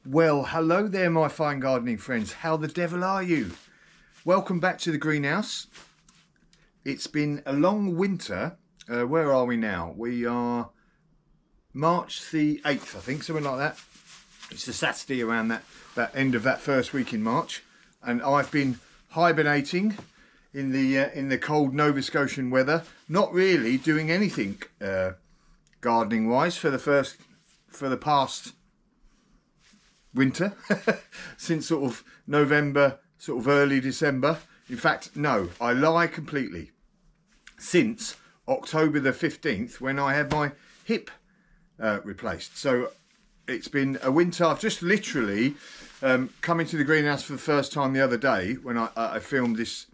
Well, hello there, my fine gardening friends. How the devil are you? Welcome back to the greenhouse. It's been a long winter. Where are we now? We are March the 8th, I think, something like that. It's the Saturday around that end of that first week in March. And I've been hibernating in the cold Nova Scotian weather. Not really doing anything gardening-wise for the past winter since sort of November, sort of early December. In fact, no, I lie completely. Since October the 15th, when I had my hip replaced. So it's been a winter. I've just literally come into the greenhouse for the first time the other day when I filmed this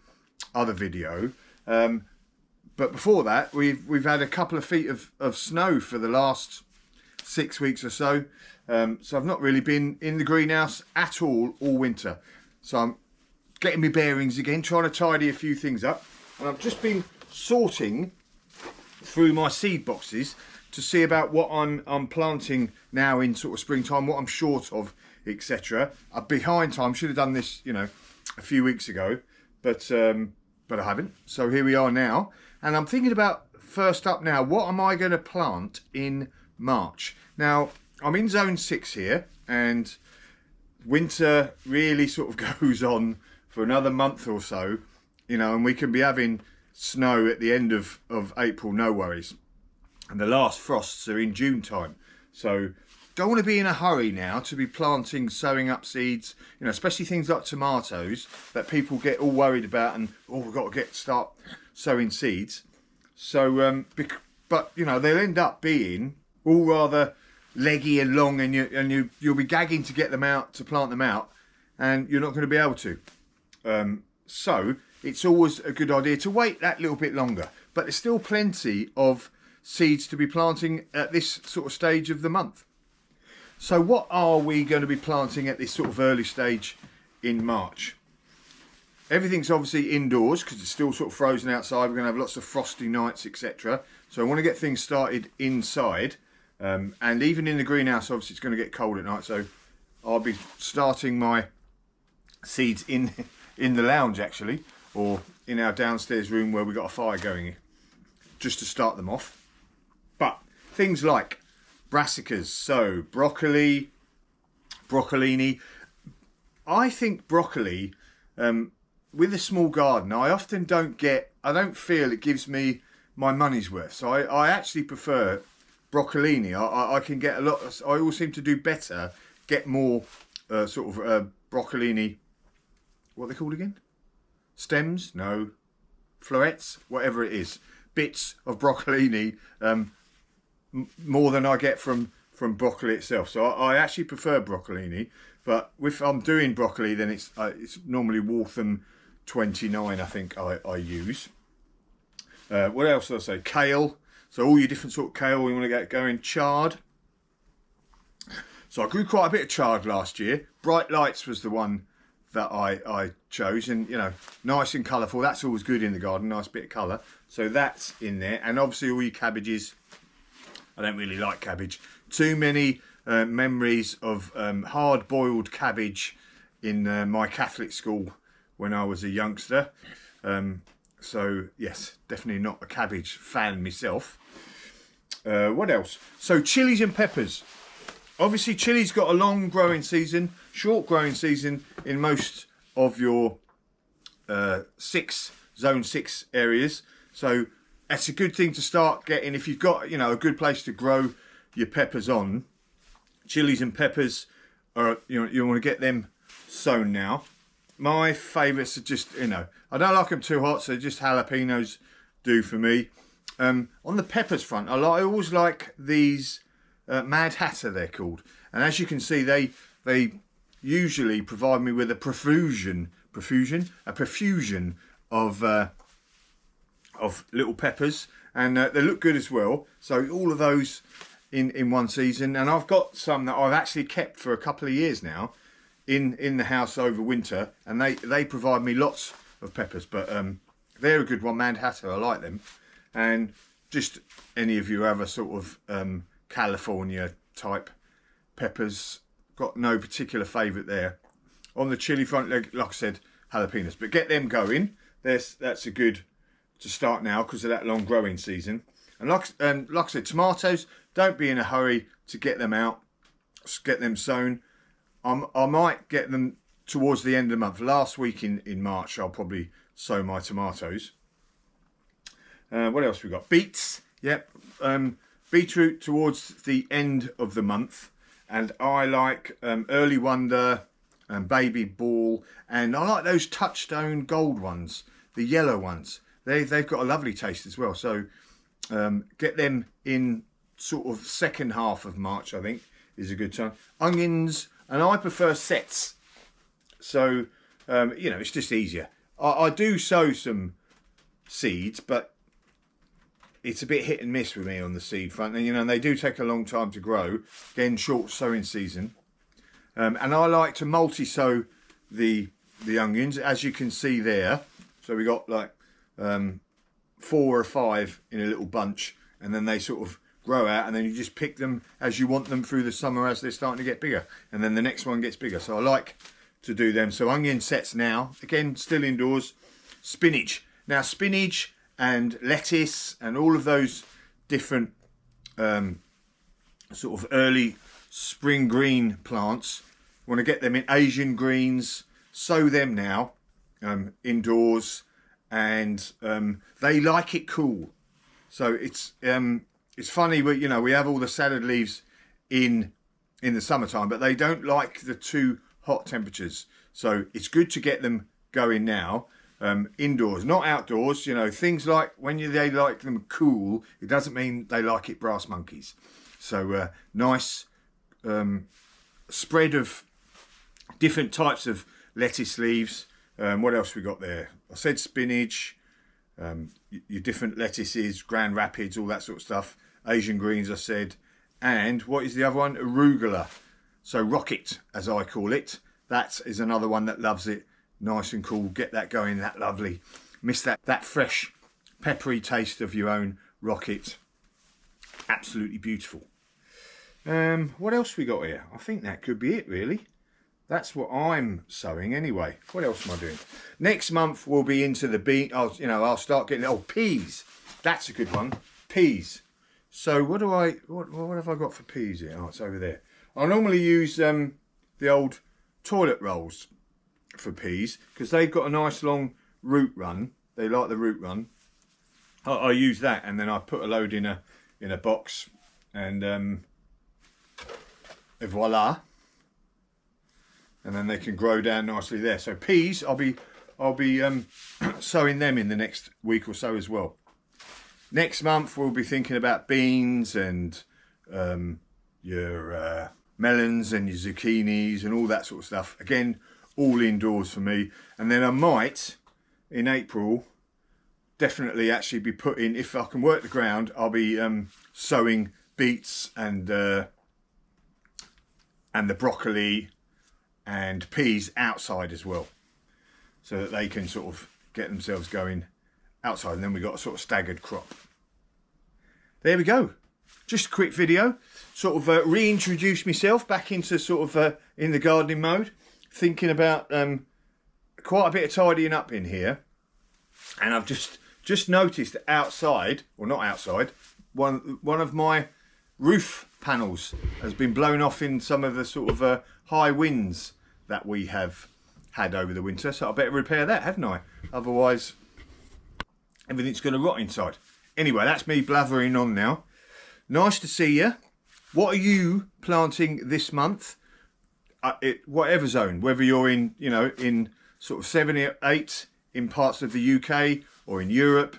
other video. But before that, we've had a couple of feet of snow for the last 6 weeks or so. So I've not really been in the greenhouse at all winter. So I'm getting my bearings again, trying to tidy a few things up. And I've just been sorting through my seed boxes to see about what I'm planting now in sort of springtime, what I'm short of, etc. I'm behind time. Should have done this, you know, a few weeks ago, but I haven't. So here we are now. And I'm thinking about, first up now, what am I going to plant in March? Now, I'm in zone 6 here, and winter really sort of goes on for another month or so, you know, and we can be having snow at the end of April, no worries. And the last frosts are in June time. So don't want to be in a hurry now to be planting, sowing up seeds, you know, especially things like tomatoes that people get all worried about and, oh, we've got to start sowing seeds. So, but, you know, they'll end up being all rather leggy and long, and you'll be gagging to get them out, to plant them out, and you're not going to be able to. So it's always a good idea to wait that little bit longer. But there's still plenty of seeds to be planting at this sort of stage of the month. So what are we going to be planting at this sort of early stage in March? Everything's obviously indoors because it's still sort of frozen outside. We're going to have lots of frosty nights, etc. So I want to get things started inside. And even in the greenhouse, obviously it's going to get cold at night, so I'll be starting my seeds in the lounge actually, or in our downstairs room where we've got a fire going, just to start them off. But things like brassicas, so broccoli, broccolini. I think broccoli, with a small garden, I don't feel it gives me my money's worth. So I actually prefer broccolini. I can get a lot. I always seem to do better, get more sort of broccolini. What are they called again? Stems? No, florets, whatever it is. Bits of broccolini, more than I get from broccoli itself. So I actually prefer broccolini. But if I'm doing broccoli, then it's normally Waltham 29. I think I use. What else did I say? Kale. So all your different sort of kale we want to get going. Chard. So I grew quite a bit of chard last year. Bright Lights was the one that I chose, and you know, nice and colourful. That's always good in the garden, nice bit of colour. So that's in there, and obviously all your cabbages. I don't really like cabbage. Too many memories of hard-boiled cabbage in my Catholic school when I was a youngster. So yes, definitely not a cabbage fan myself. What else? So chilies and peppers. Obviously chilies got a long growing season, short growing season in most of your zone 6 areas. So that's a good thing to start getting if you've got, you know, a good place to grow your peppers on. Chilies and peppers are, you know, you want to get them sown now. My favourites are just, you know, I don't like them too hot, so just jalapenos do for me. On the peppers front, I always like these Mad Hatter, they're called. And as you can see, they usually provide me with a profusion of little peppers, and they look good as well. So all of those in one season, and I've got some that I've actually kept for a couple of years now in the house over winter, and they provide me lots of peppers. But they're a good one, Mad Hatter. I like them. And just any of your other sort of California type peppers, got no particular favourite there. On the chilli front, like I said, jalapenos. But get them going. That's a good to start now because of that long growing season. And like I said, tomatoes, don't be in a hurry to get them out. Get them sown. I might get them towards the end of the month. Last week in March, I'll probably sow my tomatoes. What else we got? Beets. Yep. Beetroot towards the end of the month. And I like Early Wonder and Baby Ball. And I like those Touchstone Gold ones. The yellow ones. They've got a lovely taste as well. So get them in sort of second half of March, I think, is a good time. Onions, and I prefer sets. So, you know, it's just easier. I do sow some seeds, but it's a bit hit and miss with me on the seed front. And, you know, they do take a long time to grow. Again, short sowing season. And I like to multi-sow the onions, as you can see there. So we got like 4 or 5 in a little bunch, and then they sort of grow out, and then you just pick them as you want them through the summer as they're starting to get bigger, and then the next one gets bigger. So I like to do them. So onion sets now, again, still indoors. Spinach. Now spinach and lettuce and all of those different sort of early spring green plants, want to get them in Asian greens, sow them now indoors, and they like it cool. So it's funny, but you know, we have all the salad leaves in the summertime, but they don't like the too hot temperatures. So it's good to get them going now, indoors, not outdoors. You know, things like when they like them cool, it doesn't mean they like it brass monkeys. So nice spread of different types of lettuce leaves. What else we got there? I said spinach, your different lettuces, Grand Rapids, all that sort of stuff. Asian greens, I said. And what is the other one? Arugula. So rocket, as I call it. That is another one that loves it. Nice and cool. Get that going, that lovely. Miss that fresh, peppery taste of your own rocket. Absolutely beautiful. What else we got here? I think that could be it, really. That's what I'm sowing anyway. What else am I doing? Next month we'll be into the bean. I'll start getting peas. That's a good one. Peas. So what have I got for peas here? Oh, it's over there. I normally use the old toilet rolls for peas because they've got a nice long root run. They like the root run. I use that, and then I put a load in a box, and voila. And then they can grow down nicely there. So peas, I'll be sowing them in the next week or so as well. Next month we'll be thinking about beans and your melons and your zucchinis and all that sort of stuff. Again, all indoors for me. And then I might, in April, definitely actually be putting, if I can work the ground, I'll be sowing beets and the broccoli and peas outside as well, so that they can sort of get themselves going outside, and then we got a sort of staggered crop. There we go. Just a quick video, sort of reintroduce myself back into sort of in the gardening mode, thinking about quite a bit of tidying up in here. And I've just noticed that outside, or not outside, one of my roof panels has been blown off in some of the sort of high winds that we have had over the winter. So I better repair that, haven't I? Otherwise, everything's going to rot inside. Anyway, that's me blathering on now. Nice to see you. What are you planting this month? Whatever zone, whether you're in, you know, in sort of 7 or 8 in parts of the UK or in Europe,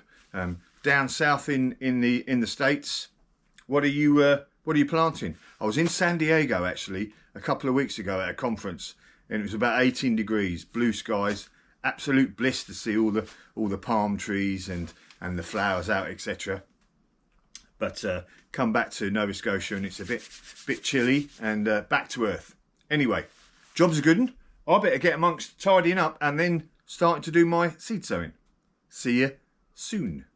down south in the States. What are you planting? I was in San Diego actually a couple of weeks ago at a conference, and it was about 18 degrees, blue skies, absolute bliss to see all the palm trees and the flowers out, etc. But come back to Nova Scotia and it's a bit chilly and back to earth. Anyway, job's a good one. I better get amongst tidying up and then starting to do my seed sowing. See you soon.